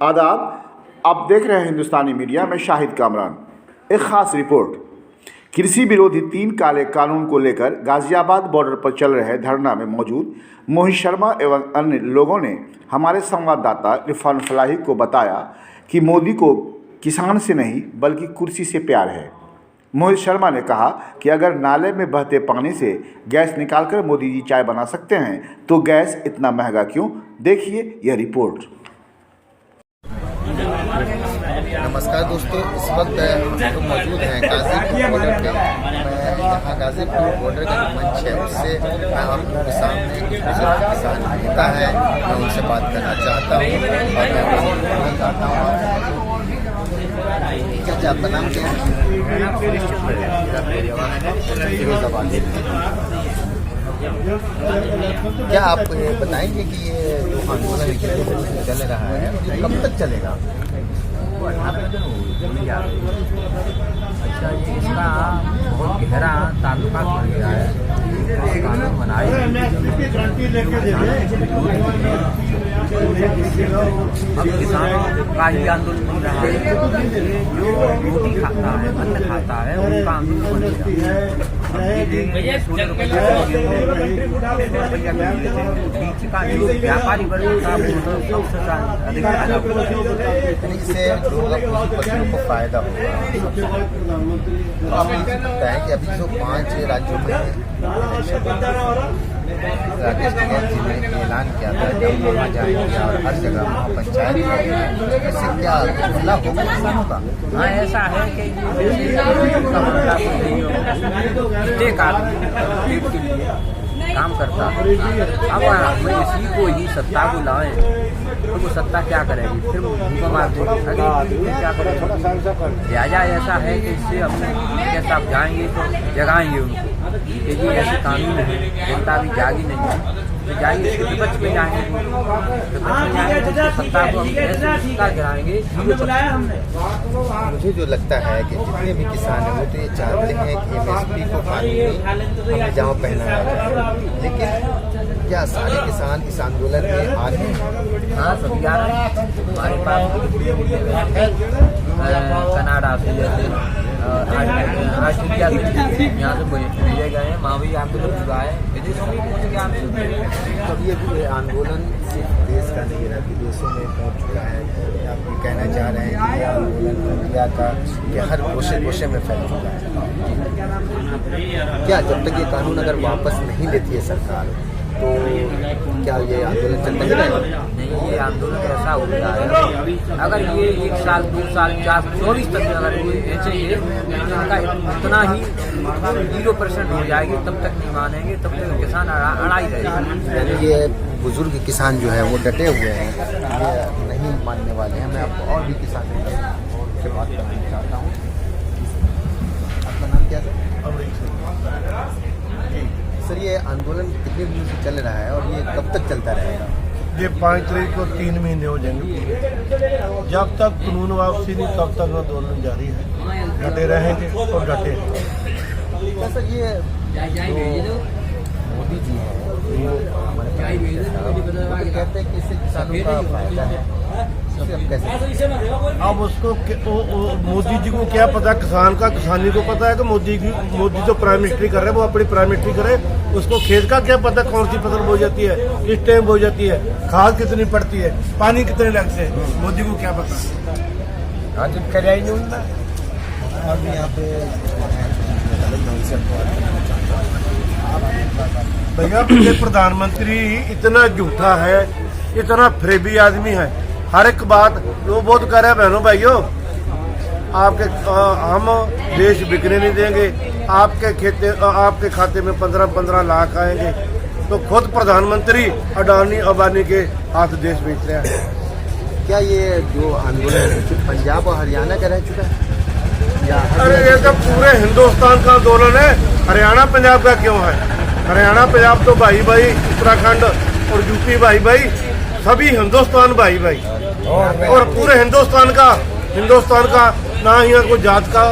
आदाब। आप देख रहे हैं हिंदुस्तानी मीडिया में शाहिद कामरान। एक ख़ास रिपोर्ट। कृषि विरोधी 3 काले कानून को लेकर गाज़ियाबाद बॉर्डर पर चल रहे धरना में मौजूद मोहित शर्मा एवं अन्य लोगों ने हमारे संवाददाता इरफान फलाही को बताया कि मोदी को किसान से नहीं बल्कि कुर्सी से प्यार है। मोहित शर्मा ने कहा कि अगर नाले में बहते पानी से गैस निकालकर मोदी जी चाय बना सकते हैं तो गैस इतना महंगा क्यों? देखिए यह रिपोर्ट। नमस्कार दोस्तों, इस वक्त हम लोग मौजूद हैं गाजीपुर बॉर्डर पे। मैं यहाँ गाजीपुर बॉर्डर का जो मंच है उससे मैं आप लोगों के सामने कुछ बुजुर्ग किसान नेता है, मैं उनसे बात करना चाहता हूँ और मैं उनसे बोलना चाहता हूँ। क्या आपका नाम क्या है? क्या आप बताएंगे कि ये जो आंदोलन चल रहा है ये कब तक चलेगा? अच्छा, ये इसका बहुत गहरा ताल्लुकात बन गया है। कानून बनाए अब किसानों का ही आंदोलन बन रहा है। जो रोटी खाता है, अन्न खाता है, उनका आंदोलन बन गया। बीच का जो व्यापारी वर्ग का अधिक इससे पशुओं को फायदा होगा। तो आप ये बताएं कि अभी जो 5 राज्यों में राकेश टिकैत जी ने ऐलान किया था कि हम वहाँ जाएंगे और हर जगह वहाँ पंचायत इससे क्या लाभ होगा किसानों का? हाँ, ऐसा है कि काम करता है। अब हम इसी को ही सत्ता को लाएं तो वो सत्ता क्या करेगी? फिर उनको मार देगी। क्या करेगी? लिहाजा ऐसा है कि इससे अपने जैसा आप जाएंगे तो जगाएंगे उनको कि ये ऐसे कानून है, जनता भी जागी नहीं है तो जाएंगे विपक्ष में जाएंगे, तो सत्ता को हम ऐसे सत्ता गिराएंगे। मुझे जो लगता है कि जितने भी किसान हैं वो तो ये चाहते हैं कि MSP को कानूनी हमें पहनाया जाए, लेकिन क्या सारे किसान इस आंदोलन में आ रहे हैं? हाँ, सभी आ रहे हैं। हमारे पास कनाडा से जैसे ऑस्ट्रेलिया से यहाँ से भेजे गए हैं, वहाँ भी आंदोलन हुआ है, विदेशों में पहुँच गया आंदोलन। तो ये आंदोलन सिर्फ देश का नहीं है, विदेशों में पहुँच चुका है। आप ये कहना चाह रहे हैं कि ये आंदोलन इंडिया का कि हर कोशे में फैल चुका है। क्या जब तक ये कानून अगर वापस नहीं लेती है सरकार तो क्या ये आंदोलन चलता ही रहेगा? नहीं, ये आंदोलन ऐसा हो गया है अगर ये 1 साल 2 साल 4 24 तक अगर ये ऐसे ही इनका इतना ही 0% हो जाएगी तब तक नहीं मानेंगे, तब तक किसान अड़ाई रहेगी। ये बुजुर्ग किसान जो है वो डटे हुए हैं, ये नहीं मानने वाले हैं। मैं आपको और भी किसान से बात करना चाहता हूँ। आपका नाम क्या है? सर, ये आंदोलन कितने दिनों से चल रहा है और ये कब तक चलता रहेगा? ये 5 तारीख को 3 महीने हो जाएंगे। जब तक कानून वापसी नहीं तब तक आंदोलन जारी है। डटे रहेंगे और डटे हैं। सर, ये मोदी जी हैं वो हमारे कहते हैं कि इससे किसानों का फायदा है। अब उसको मोदी जी को क्या पता? किसानी को पता है कि मोदी जो प्राइम मिनिस्ट्री कर रहे हैं वो अपनी प्राइम मिनिस्ट्री करे। उसको खेत का क्या पता कौन सी फसल बोई जाती है, किस टाइम बोई जाती है, खाद कितनी पड़ती है, पानी कितने लगते हैं, मोदी को क्या पता? आज कराई नहीं उनका। अब यहाँ पे भैया प्रधानमंत्री इतना झूठा है, इतना फरेबी आदमी है। हर एक बात वो बहुत कह रहे हैं, बहनों भाइयों हम देश बिकने नहीं देंगे, आपके खाते में 15-15 लाख आएंगे। तो खुद प्रधानमंत्री अडानी अंबानी के हाथ देश बेच रहे हैं। क्या ये जो आंदोलन है पंजाब और हरियाणा का रह चुका है? अरे ये तो पूरे हिंदुस्तान का आंदोलन है। हरियाणा पंजाब का क्यों है? हरियाणा पंजाब तो भाई भाई, उत्तराखंड और यूपी भाई भाई, सभी हिंदुस्तान भाई भाई। और पूरे हिंदुस्तान का ना यहाँ कोई जात का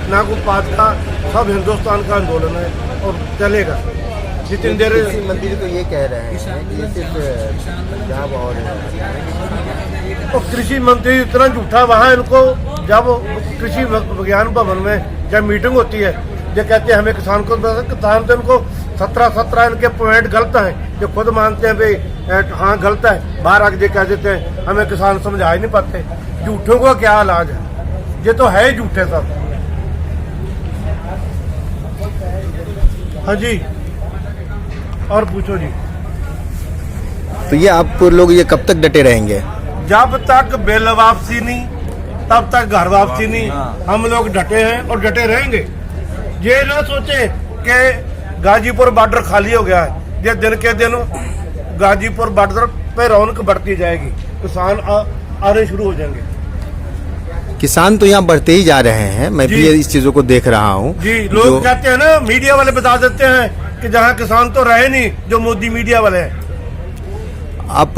ना कोई पात का, सब हिंदुस्तान का आंदोलन है और चलेगा जितनी देर। मंदिर तो ये कह रहे हैं कि सिर्फ पंजाब और और कृषि मंत्री इतना झूठा, वहाँ इनको जब कृषि विज्ञान भवन में जब मीटिंग होती है, ये कहते हैं हमें किसान को, किसान तो इनको 17 इनके पॉइंट गलत हैं, जो खुद मानते हैं भाई हाँ गलत है, बाहर आके ये कह देते हैं हमें किसान समझा ही नहीं पाते। झूठों का क्या इलाज है, ये तो है ही झूठे सब। हाँ जी, और पूछो जी। तो ये आप लोग ये कब तक डटे रहेंगे? जब तक बिल वापसी नहीं तब तक घर वापसी नहीं, हम लोग डटे हैं और डटे रहेंगे। ये ना सोचे कि गाजीपुर बॉर्डर खाली हो गया है, ये दिन के दिन गाजीपुर बॉर्डर पे रौनक बढ़ती जाएगी, किसान आने शुरू हो जाएंगे। किसान तो यहाँ बढ़ते ही जा रहे हैं, मैं भी इस चीजों को देख रहा हूँ जी। लोग कहते हैं ना, मीडिया वाले बता देते हैं कि जहाँ किसान तो रहे नहीं, जो मोदी मीडिया वाले हैं। आप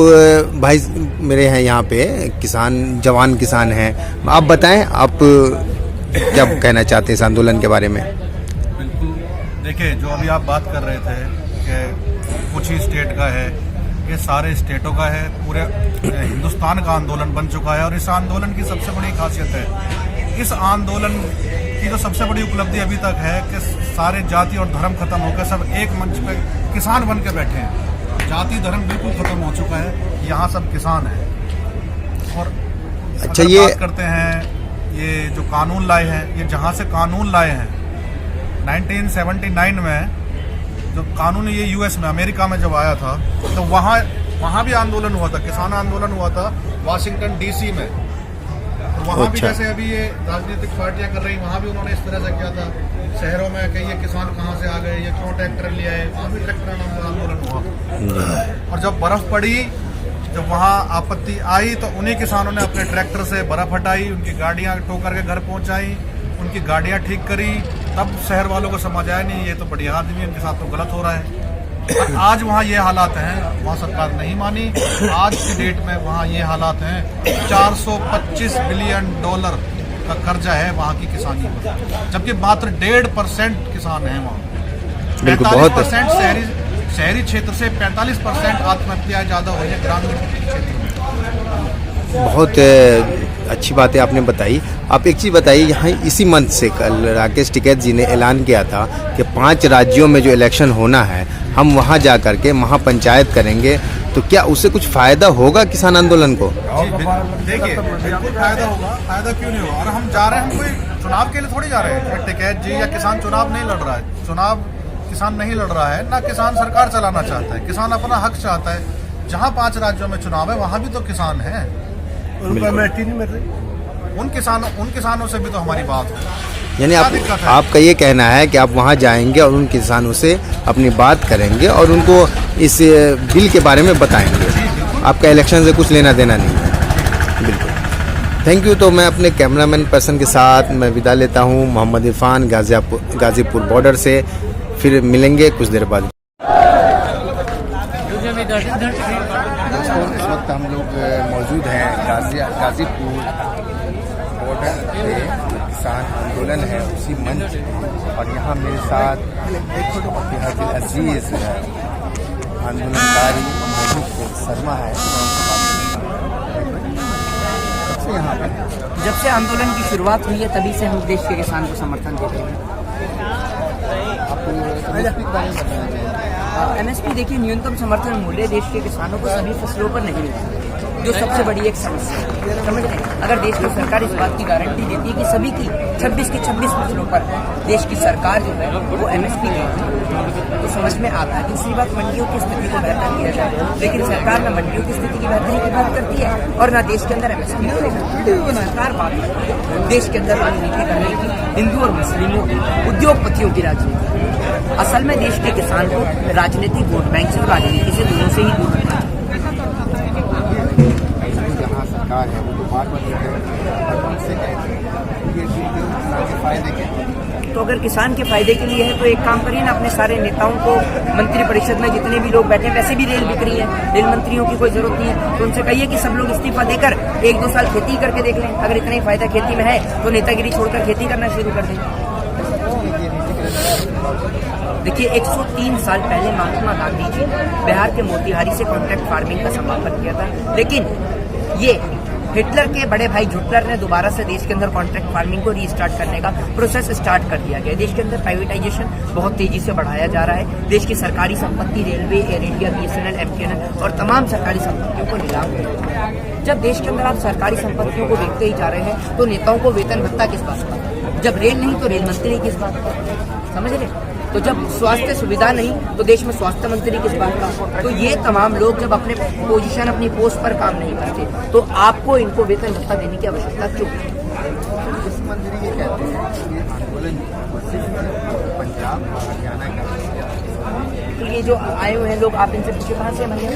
भाई मेरे हैं यहाँ पे किसान, जवान किसान हैं, आप बताएं आप क्या कहना चाहते हैं इस आंदोलन के बारे में? बिल्कुल, देखिए जो अभी आप बात कर रहे थे कि कुछ ही स्टेट का है, ये सारे स्टेटों का है, पूरे हिंदुस्तान का आंदोलन बन चुका है। और इस आंदोलन की सबसे बड़ी खासियत है, इस आंदोलन की जो सबसे बड़ी उपलब्धि अभी तक है कि सारे जाति और धर्म खत्म होकर सब एक मंच पे किसान बन के बैठे हैं। जाति धर्म बिल्कुल खत्म हो चुका है, यहाँ सब किसान हैं। और अच्छा, अगर ये बात करते हैं ये जो कानून लाए हैं, ये जहाँ से कानून लाए हैं 1979 में जो कानून ये यूएस में, अमेरिका में जब आया था, तो वहाँ भी आंदोलन हुआ था, किसान आंदोलन हुआ था वाशिंगटन डीसी में। तो वहाँ भी जैसे अभी ये राजनीतिक पार्टियां कर रही, वहाँ भी उन्होंने इस तरह से किया था शहरों में कि ये किसान कहाँ से आ गए, ये क्यों ट्रैक्टर ले आए, वहाँ भी ट्रैक्टर आंदोलन हुआ। और जब बर्फ पड़ी, जब वहाँ आपत्ति आई, तो उन्हीं किसानों ने अपने ट्रैक्टर से बर्फ हटाई, उनकी गाड़ियाँ टो करके घर पहुँचाई, उनकी गाड़ियाँ ठीक करी। तब शहर वालों को समझ आया नहीं ये तो बढ़िया आदमी, इनके साथ तो गलत हो रहा है। आज वहाँ ये हालात हैं, वहाँ सरकार नहीं मानी। आज की डेट में वहाँ ये हालात हैं, $425 बिलियन का कर्जा है वहाँ की किसानी पर, जबकि मात्र 1.5% किसान हैं वहाँ। 45% शहरी क्षेत्र से 45% आत्महत्याएं ज़्यादा हुई है ग्रामीण क्षेत्र में। बहुत अच्छी बातें आपने बताई। आप एक चीज़ बताइए, यहाँ इसी मंथ से कल राकेश टिकैत जी ने ऐलान किया था कि 5 राज्यों में जो इलेक्शन होना है हम वहाँ जा कर के महापंचायत करेंगे, तो क्या उससे कुछ फ़ायदा होगा किसान आंदोलन को? देखिए बिल्कुल फायदा होगा, फायदा क्यों नहीं होगा। और हम जा रहे हैं, हम कोई चुनाव के लिए थोड़ी जा रहे हैं। टिकैत जी या किसान चुनाव नहीं लड़ रहा है, चुनाव किसान नहीं लड़ रहा है, ना किसान सरकार चलाना चाहता है, किसान अपना हक चाहता है। जहाँ 5 राज्यों में चुनाव है वहाँ भी तो किसान हैं, उन किसानों से भी तो हमारी बात हो। यानी आपका ये कहना है कि आप वहाँ जाएंगे और उन किसानों से अपनी बात करेंगे और उनको इस बिल के बारे में बताएंगे, आपका इलेक्शन से कुछ लेना देना नहीं है। बिल्कुल, थैंक यू। तो मैं अपने कैमरामैन पर्सन के साथ मैं विदा लेता हूँ, मोहम्मद इरफान, गाजीपुर बॉर्डर से। फिर मिलेंगे कुछ देर बाद। इस वक्त हम लोग मौजूद हैं गाजीपुर बॉर्डर पे, किसान आंदोलन है उसी मंच, और यहाँ मेरे साथ बेहद अजीज आंदोलनकारी महबूब शर्मा है। जब से आंदोलन की शुरुआत हुई है तभी से हम देश के किसान को समर्थन दे रहे हैं। MSP देखिए, न्यूनतम समर्थन मूल्य देश के किसानों को सभी फसलों पर नहीं मिलता, जो सबसे बड़ी एक समस्या है। समझ रहे हैं, अगर देश की सरकार इस बात की गारंटी देती है कि सभी की 26 की 26 फसलों पर देश की सरकार जो है वो MSP देगी, तो समझ में आता है। दूसरी बात, मंडियों की स्थिति को बेहतर किया जाए, लेकिन सरकार न मंडियों की स्थिति की बेहतरी की बात करती है और न देश के अंदर MSP को लेकर सरकार बात करती है। देश के अंदर राजनीति करने की, हिंदू और मुस्लिमों की, उद्योगपतियों की राजनीति। असल में देश के किसान को राजनीतिक वोट बैंक से, राजनीति से, दोनों से ही दूर रखना चाहिए। जहाँ सरकार है वो बात उनसे कहते हैं ये किसान के फायदे के, तो अगर किसान के फायदे के लिए है तो एक काम करिए ना, अपने सारे नेताओं को मंत्रिपरिषद में जितने भी लोग बैठे, वैसे भी रेल बिक रही है, रेल मंत्रियों की कोई जरूरत नहीं है, तो उनसे कहिए कि सब लोग इस्तीफा देकर 1-2 साल खेती करके देख लें। अगर इतना ही फायदा खेती में है तो नेतागिरी छोड़कर खेती करना शुरू कर दें। देखिए, 103 साल पहले महात्मा गांधी जी बिहार के मोतिहारी से कॉन्ट्रैक्ट फार्मिंग का समापन किया था, लेकिन ये हिटलर के बड़े भाई हिटलर ने दोबारा से देश के अंदर कॉन्ट्रैक्ट फार्मिंग को रीस्टार्ट करने का प्रोसेस स्टार्ट कर दिया गया। देश के अंदर प्राइवेटाइजेशन बहुत तेजी से बढ़ाया जा रहा है। देश की सरकारी संपत्ति, railway, air India, BSNL, MTNL और तमाम सरकारी संपत्तियों को नीलाम कर दिया गया। जब देश के अंदर आप सरकारी संपत्तियों को बेचते ही जा रहे हैं तो नेताओं को वेतन भत्ता किस बात का? जब रेल नहीं तो रेल मंत्री किस बात का? समझ रहे? तो जब स्वास्थ्य सुविधा नहीं तो देश में स्वास्थ्य मंत्री किस बात का? तो ये तमाम लोग जब अपने पोजीशन, अपनी पोस्ट पर काम नहीं करते तो आपको इनको वेतन भत्ता देने की आवश्यकता क्यों? कृषि मंत्री ये कहते हैं कि ये आंदोलन पंजाब और हरियाणा का। तो ये जो आए हुए हैं लोग, आप इनसे पूछे कहाँ से भैया?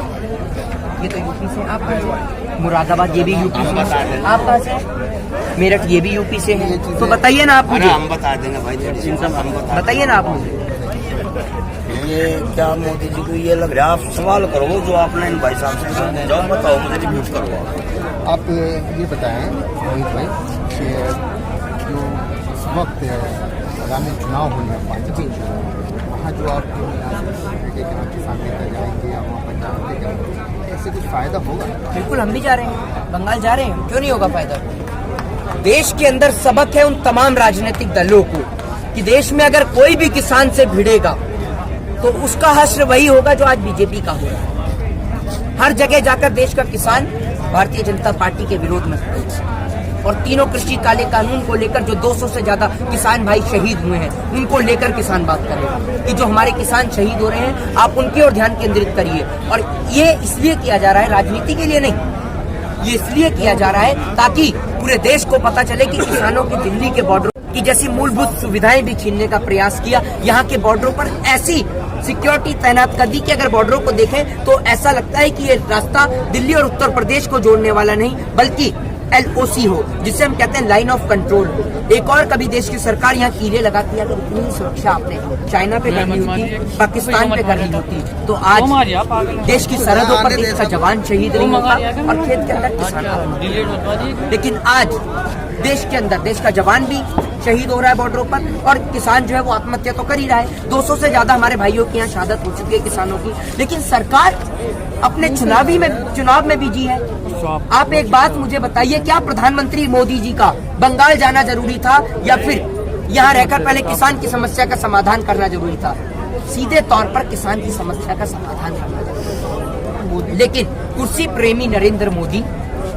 ये तो यूपी से। आप कहाँ से? मुरादाबाद, ये भी यूपी से। आप कहाँ से? मेरठ, ये भी यूपी से है। तो बताइए ना आप मुझे। हम बता देंगे भाई, बताइए ना आप मुझे। ये क्या मोदी जी को ये लग रहा है? आप सवाल करो जो आपने इन भाई साहब से जाओ, बताओ, मुझे रिव्यू करो। आप ये बताएं रोहित भाई कि जो इस वक्त आगामी चुनाव होने हैं, वहाँ जो आप किसान नेता जाएंगे या वहाँ पंजाब के जाएंगे, ऐसे कुछ फायदा होगा? बिल्कुल, हम भी जा रहे हैं, बंगाल जा रहे हैं, क्यों नहीं होगा फायदा? देश के अंदर सबक है उन तमाम राजनीतिक दलों को कि देश में अगर कोई भी किसान से भिड़ेगा तो उसका हश्र वही होगा जो आज बीजेपी का हो रहा है। हर जगह जाकर देश का किसान भारतीय जनता पार्टी के विरोध में खड़ेगा। और तीनों कृषि काले कानून को लेकर जो 200 से ज्यादा किसान भाई शहीद हुए हैं, उनको लेकर किसान बात करेगा कि जो हमारे किसान शहीद हो रहे हैं, आप उनकी ओर ध्यान केंद्रित करिए। और ये इसलिए किया जा रहा है, राजनीति के लिए नहीं, ये इसलिए किया जा रहा है ताकि पूरे देश को पता चले कि किसानों की दिल्ली के बॉर्डर की जैसी मूलभूत सुविधाएं भी छीनने का प्रयास किया। यहाँ के बॉर्डरों पर ऐसी सिक्योरिटी तैनात कर दी कि अगर बॉर्डरों को देखें तो ऐसा लगता है कि ये रास्ता दिल्ली और उत्तर प्रदेश को जोड़ने वाला नहीं बल्कि LOC हो, जिसे हम कहते हैं लाइन ऑफ कंट्रोल हो। एक और कभी देश की सरकार यहाँ कीले लगाती है, अगर इतनी ही सुरक्षा आपने चाइना पे करनी होती, पाकिस्तान पे करनी होती, तो आज देश की सरहदों पर देश का जवान शहीद नहीं होता और खेत के अंदर किसान। लेकिन आज देश के अंदर देश का जवान भी शहीद हो रहा है बॉर्डरों पर और किसान जो है वो आत्महत्या तो कर ही रहा है। 200 से ज्यादा हमारे भाइयों की यहाँ शहादत हो चुकी है किसानों की, लेकिन सरकार अपने चुनाव में बिजी है। आप एक बात मुझे बताइए, क्या प्रधानमंत्री मोदी जी का बंगाल जाना जरूरी था या फिर यहाँ रहकर पहले किसान की समस्या का समाधान करना जरूरी था? सीधे तौर पर किसान की समस्या का समाधान करना जरूरी था। लेकिन कुर्सी प्रेमी नरेंद्र मोदी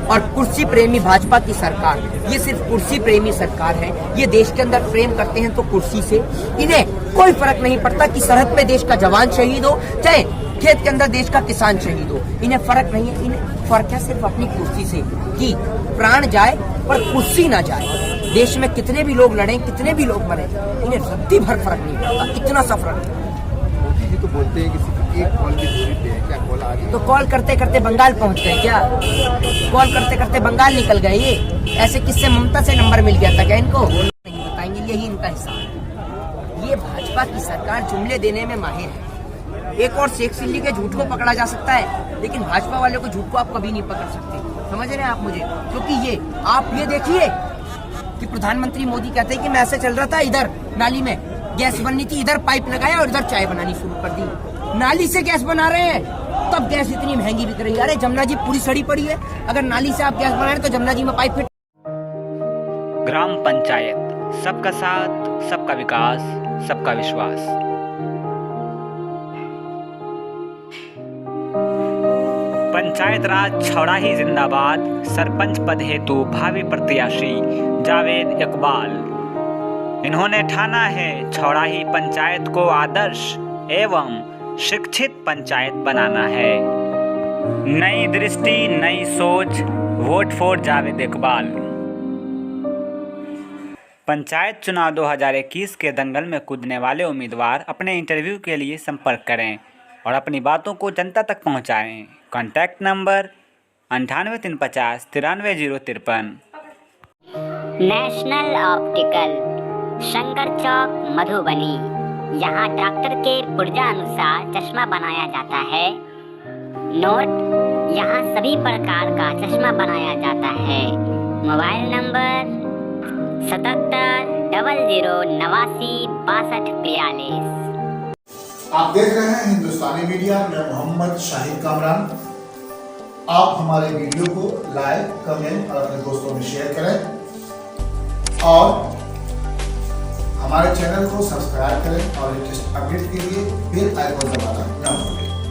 और कुर्सी प्रेमी भाजपा की सरकार, ये सिर्फ कुर्सी प्रेमी सरकार है। ये देश के अंदर प्रेम करते हैं तो कुर्सी से, इन्हें कोई फर्क नहीं पड़ता कि सरहद पे देश का जवान शहीद हो चाहे खेत के अंदर देश का किसान शहीद हो, इन्हें फर्क नहीं है। इन्हें फर्क है सिर्फ अपनी कुर्सी से कि प्राण जाए पर कुर्सी ना जाए। देश में कितने भी लोग लड़े, कितने भी लोग मरे, इन्हें रत्ती भर फर्क नहीं पड़ता, इतना सा फर्क। मोदी जी तो बोलते हैं कि सिर्फ एक कॉल की दूरी पे है, क्या कॉल आ रही है? तो कॉल करते करते बंगाल पहुंच गए क्या? कॉल करते करते बंगाल निकल गए? ये ऐसे किससे ममता से नंबर मिल गया था क्या इनको? नहीं बताएंगे, यही इनका हिसाब है। ये भाजपा की सरकार जुमले देने में माहिर है। एक और शेख सिल्ली के झूठ को पकड़ा जा सकता है, लेकिन भाजपा वालों के झूठ को आप कभी नहीं पकड़ सकते। समझ रहे हैं आप मुझे? क्योंकि ये आप ये देखिए कि प्रधानमंत्री मोदी कहते हैं कि मैं ऐसे चल रहा था, इधर नाली में गैस बननी थी, इधर पाइप लगाया और इधर चाय बनानी शुरू कर दी। नाली से गैस बना रहे हैं, तब गैस इतनी महंगी बिक रही है। अरे जमुना जी पूरी सड़ी पड़ी है, अगर नाली से आप गैस बना रहे हैं तो जमुना जी में पाइप फिट। ग्राम पंचायत, सबका साथ, सबका विकास, सबका विश्वास। पंचायत राज छौड़ाही जिंदाबाद। सरपंच पद हेतु भावी प्रत्याशी जावेद इकबाल। इन्होंने ठाना है छौड़ाही पंचायत को आदर्श एवं शिक्षित पंचायत बनाना है। नई दृष्टि, नई सोच, वोट फॉर जावेद इकबाल। पंचायत चुनाव 2021 के दंगल में कूदने वाले उम्मीदवार अपने इंटरव्यू के लिए संपर्क करें और अपनी बातों को जनता तक पहुंचाएं। Contact number 98 350 93 053। National optical, Shankar Chowk, Madhubani. यहाँ डॉक्टर के पुर्जा अनुसार चश्मा बनाया जाता है। नोट, यहाँ सभी प्रकार का चश्मा बनाया जाता है। Mobile number 77 00 89 62 42। आप देख रहे हैं हिंदुस्तानी मीडिया। मैं मोहम्मद शाहिद कामरान। आप हमारे वीडियो को लाइक, कमेंट और अपने दोस्तों में शेयर करें और हमारे चैनल को सब्सक्राइब करें और लेटेस्ट अपडेट के लिए बेल आइकन दबाना न भूलें।